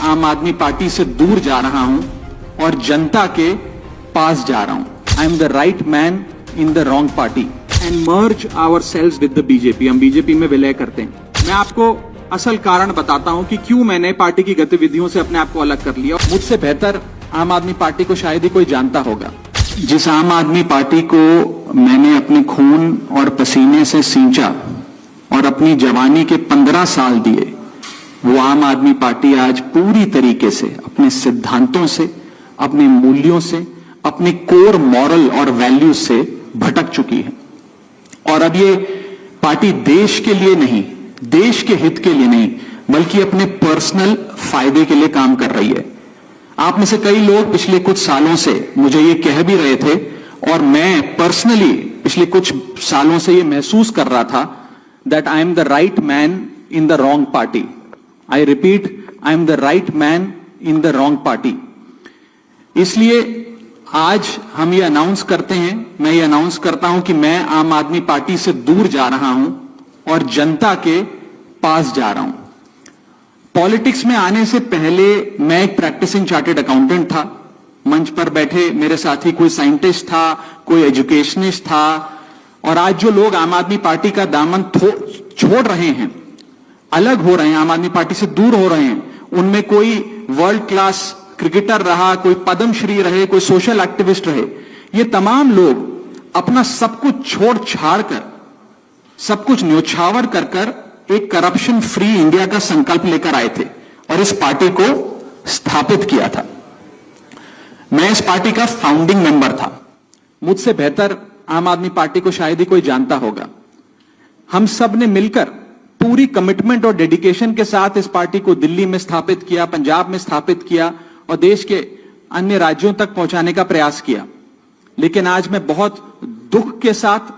आम आदमी पार्टी से दूर जा रहा हूं और जनता के पास जा रहा हूं। I am the right man in the wrong party and merge ourselves with the BJP. हम बीजेपी में विलय करते हैं। मैं आपको असल कारण बताता हूं कि क्यों मैंने पार्टी की गतिविधियों से अपने आप को अलग कर लिया। मुझसे बेहतर आम आदमी पार्टी को शायद ही कोई जानता होगा। जिस आम आदमी पार्टी को मैंने अपने खून और पसीने से सींचा और अपनी जवानी के 15 साल दिए, वो आम आदमी पार्टी आज पूरी तरीके से अपने सिद्धांतों से, अपने मूल्यों से, अपने कोर मॉरल और वैल्यूज से भटक चुकी है। और अब ये पार्टी देश के लिए नहीं, देश के हित के लिए नहीं, बल्कि अपने पर्सनल फायदे के लिए काम कर रही है। आप में से कई लोग पिछले कुछ सालों से मुझे ये कह भी रहे थे और मैं पर्सनली पिछले कुछ सालों से ये महसूस कर रहा था that I am the right man in the wrong party. I repeat, I am the right man in the wrong party. इसलिए आज हम ये अनाउंस करते हैं, मैं ये अनाउंस करता हूं कि मैं आम आदमी पार्टी से दूर जा रहा हूं और जनता के पास जा रहा हूं। पॉलिटिक्स में आने से पहले मैं एक प्रैक्टिसिंग चार्टर्ड अकाउंटेंट था। मंच पर बैठे मेरे साथी कोई साइंटिस्ट था, कोई एजुकेशनिस्ट था, और आज जो लोग आम आदमी पार्टी का दामन छोड़ रहे हैं, अलग हो रहे हैं, आम आदमी पार्टी से दूर हो रहे हैं, उनमें कोई वर्ल्ड क्लास क्रिकेटर रहा, कोई पद्मश्री रहे, कोई सोशल एक्टिविस्ट रहे, ये तमाम लोग अपना सब कुछ छोड़ छाड़ कर, सब कुछ न्योछावर कर कर एक करप्शन फ्री इंडिया का संकल्प लेकर आए थे और इस पार्टी को स्थापित किया था। मैं इस पार्टी का फाउंडिंग मेंबर था। मुझसे बेहतर आम आदमी पार्टी को शायद ही कोई जानता होगा। हम सब ने मिलकर पूरी कमिटमेंट और डेडिकेशन के साथ इस पार्टी को दिल्ली में स्थापित किया, पंजाब में स्थापित किया और देश के अन्य राज्यों तक पहुंचाने का प्रयास किया। लेकिन आज मैं बहुत दुख के साथ,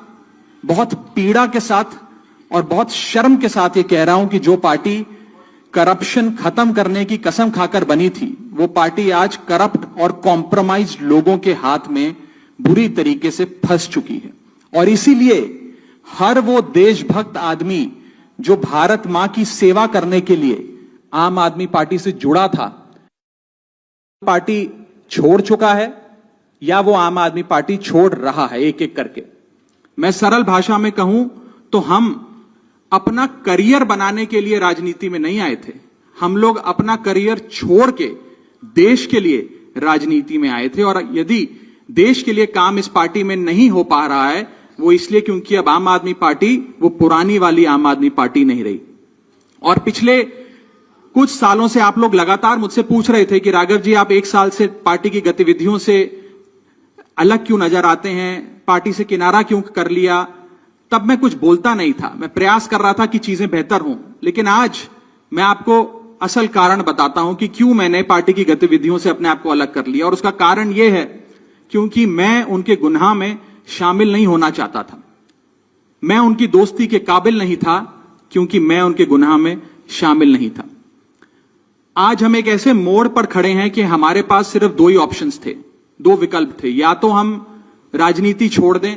बहुत पीड़ा के साथ और बहुत शर्म के साथ ये कह रहा हूं कि जो पार्टी करप्शन खत्म करने की कसम खाकर बनी थी, वो पार्टी आज करप्ट और कॉम्प्रोमाइज लोगों के हाथ में बुरी तरीके से फंस चुकी है। और इसीलिए हर वो देशभक्त आदमी जो भारत मां की सेवा करने के लिए आम आदमी पार्टी से जुड़ा था, पार्टी छोड़ चुका है या वो आम आदमी पार्टी छोड़ रहा है, एक एक करके। मैं सरल भाषा में कहूं तो हम अपना करियर बनाने के लिए राजनीति में नहीं आए थे। हम लोग अपना करियर छोड़ के देश के लिए राजनीति में आए थे। और यदि देश के लिए काम इस पार्टी में नहीं हो पा रहा है, वो इसलिए क्योंकि अब आम आदमी पार्टी वो पुरानी वाली आम आदमी पार्टी नहीं रही। और पिछले कुछ सालों से आप लोग लगातार मुझसे पूछ रहे थे कि राघव जी, आप एक साल से पार्टी की गतिविधियों से अलग क्यों नजर आते हैं, पार्टी से किनारा क्यों कर लिया। तब मैं कुछ बोलता नहीं था, मैं प्रयास कर रहा था कि चीजें बेहतर हों। लेकिन आज मैं आपको असल कारण बताता हूं कि क्यों मैंने पार्टी की गतिविधियों से अपने आप को अलग कर लिया। और उसका कारण यह है क्योंकि मैं उनके गुनाह में शामिल नहीं होना चाहता था। मैं उनकी दोस्ती के काबिल नहीं था क्योंकि मैं उनके गुनाह में शामिल नहीं था। आज हम एक ऐसे मोड़ पर खड़े हैं कि हमारे पास सिर्फ दो ही ऑप्शंस थे, दो विकल्प थे। या तो हम राजनीति छोड़ दें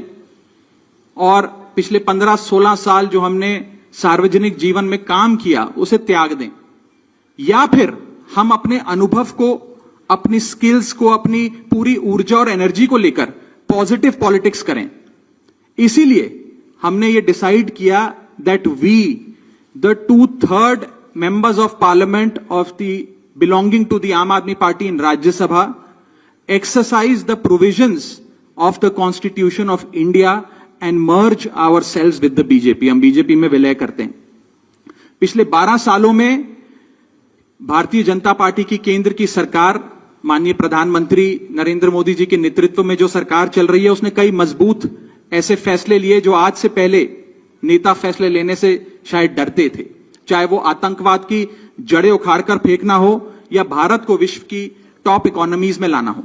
और पिछले 15-16 साल जो हमने सार्वजनिक जीवन में काम किया उसे त्याग दें, या फिर हम अपने अनुभव को, अपनी स्किल्स को, अपनी पूरी ऊर्जा और एनर्जी को लेकर पॉजिटिव पॉलिटिक्स करें। इसीलिए हमने ये डिसाइड किया that we the 2/3 members of parliament of the belonging to the Aam Aadmi Party in Rajya Sabha exercise the provisions of the Constitution of India and merge ourselves with the BJP। हम BJP में विलय करते हैं। पिछले 12 सालों में Bharatiya Janata party की केंद्र की सरकार, माननीय प्रधानमंत्री नरेंद्र मोदी जी के नेतृत्व में जो सरकार चल रही है, उसने कई मजबूत ऐसे फैसले लिए जो आज से पहले नेता फैसले लेने से शायद डरते थे। चाहे वो आतंकवाद की जड़ें उखाड़कर फेंकना हो या भारत को विश्व की टॉप इकोनॉमीज में लाना हो।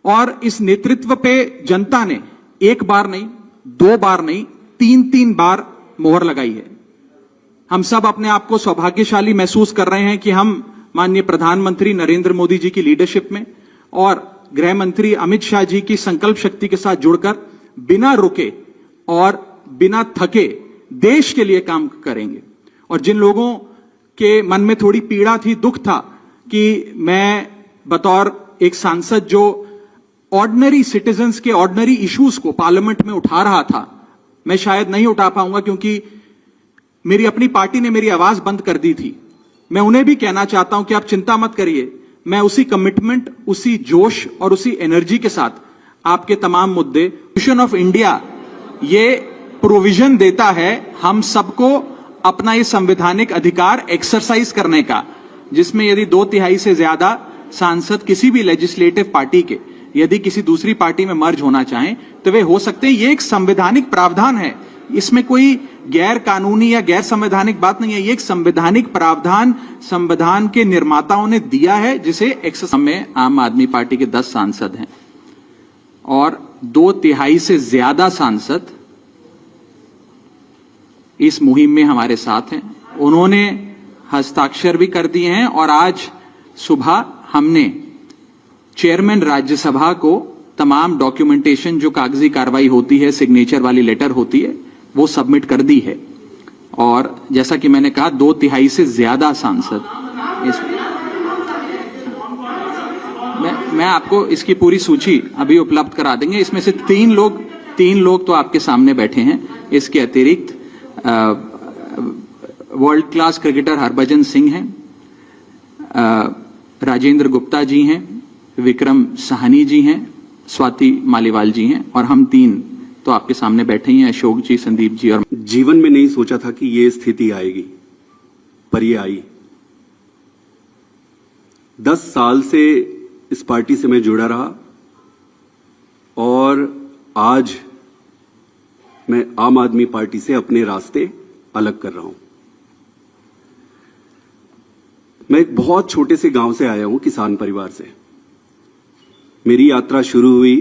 और इस नेतृत्व पे जनता ने एक बार नहीं, 2 बार नहीं, 3 बार मोहर लगाई है। हम सब अपने आप को सौभाग्यशाली महसूस कर रहे हैं कि हम माननीय प्रधानमंत्री नरेंद्र मोदी जी की लीडरशिप में और गृह मंत्री अमित शाह जी की संकल्प शक्ति के साथ जुड़कर बिना रुके और बिना थके देश के लिए काम करेंगे। और जिन लोगों के मन में थोड़ी पीड़ा थी, दुख था कि मैं बतौर एक सांसद जो ऑर्डिनरी सिटीजन्स के ऑर्डिनरी इश्यूज को पार्लियामेंट में उठा रहा था, मैं शायद नहीं उठा पाऊंगा क्योंकि मेरी अपनी पार्टी ने मेरी आवाज बंद कर दी थी। मैं उन्हें भी कहना चाहता हूं कि आप चिंता मत करिए, मैं उसी कमिटमेंट, उसी जोश और उसी एनर्जी के साथ आपके तमाम मुद्दे, कॉन्स्टिट्यूशन ऑफ इंडिया ये प्रोविजन देता है हम सबको अपना ये संवैधानिक अधिकार एक्सरसाइज करने का, जिसमें यदि 2/3 से ज्यादा सांसद किसी भी लेजिस्लेटिव पार्टी के यदि किसी दूसरी पार्टी में मर्ज होना चाहें तो वे हो सकते हैं। ये एक संवैधानिक प्रावधान है, इसमें कोई गैर कानूनी या गैर संवैधानिक बात नहीं है। ये एक संवैधानिक प्रावधान संविधान के निर्माताओं ने दिया है, जिसे एक्सरसाइज में आम आदमी पार्टी के 10 सांसद हैं और 2/3 से ज्यादा सांसद इस मुहिम में हमारे साथ हैं। उन्होंने हस्ताक्षर भी कर दिए हैं और आज सुबह हमने चेयरमैन राज्यसभा को तमाम डॉक्यूमेंटेशन जो कागजी कार्रवाई होती है, सिग्नेचर वाली लेटर होती है, वो सबमिट कर दी है। और जैसा कि मैंने कहा 2/3 से ज्यादा सांसद मैं आपको इसकी पूरी सूची अभी उपलब्ध करा देंगे। इसमें से 3 लोग तो आपके सामने बैठे हैं। इसके अतिरिक्त world class cricketer Harbhajan Singh हैं, राजेंद्र गुप्ता जी हैं, विक्रम साहनी जी हैं, स्वाति मालीवाल जी हैं और हम 3 तो आपके सामने बैठे ही हैं, अशोक जी, संदीप जी। और जीवन में नहीं सोचा था कि ये स्थिति आएगी, पर ये आई। 10 साल से इस पार्टी से मैं जुड़ा रहा और आज मैं आम आदमी पार्टी से अपने रास्ते अलग कर रहा हूं। मैं एक बहुत छोटे से गांव से आया हूं, किसान परिवार से। मेरी यात्रा शुरू हुई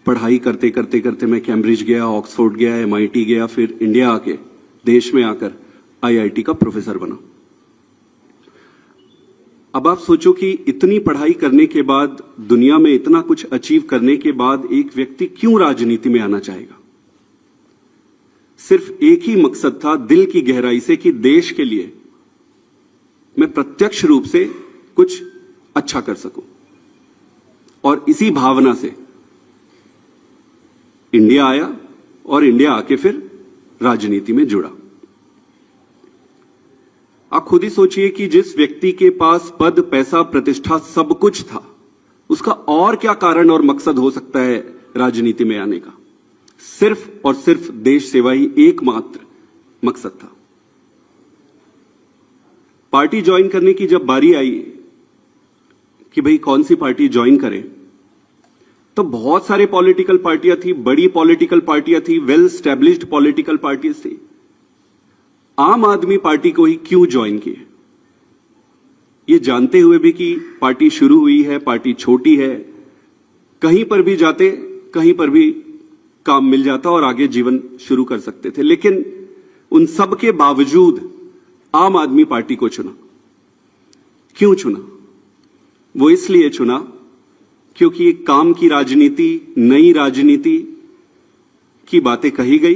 पढ़ाई करते करते करते। मैं कैम्ब्रिज गया, ऑक्सफोर्ड गया, MIT गया, फिर इंडिया आके देश में आकर IIT का प्रोफेसर बना। अब आप सोचो कि इतनी पढ़ाई करने के बाद, दुनिया में इतना कुछ अचीव करने के बाद एक व्यक्ति क्यों राजनीति में आना चाहेगा? सिर्फ एक ही मकसद था दिल की गहराई से कि देश के लिए मैं प्रत्यक्ष रूप से कुछ अच्छा कर सकूं। और इसी भावना से इंडिया आया और इंडिया आके फिर राजनीति में जुड़ा। आप खुद ही सोचिए कि जिस व्यक्ति के पास पद, पैसा, प्रतिष्ठा सब कुछ था, उसका और क्या कारण और मकसद हो सकता है राजनीति में आने का? सिर्फ और सिर्फ देश सेवा ही एकमात्र मकसद था। पार्टी ज्वाइन करने की जब बारी आई कि भाई कौन सी पार्टी ज्वाइन करें, तो बहुत सारे पॉलिटिकल पार्टियां थी, बड़ी पॉलिटिकल पार्टियां थी, वेल स्टैब्लिश्ड पॉलिटिकल पार्टीज थी। आम आदमी पार्टी को ही क्यों ज्वाइन किए, ये जानते हुए भी कि पार्टी शुरू हुई है, पार्टी छोटी है, कहीं पर भी जाते, कहीं पर भी काम मिल जाता और आगे जीवन शुरू कर सकते थे। लेकिन उन सब के बावजूद आम आदमी पार्टी को चुना। क्यों चुना? वो इसलिए चुना क्योंकि एक काम की राजनीति, नई राजनीति की बातें कही गई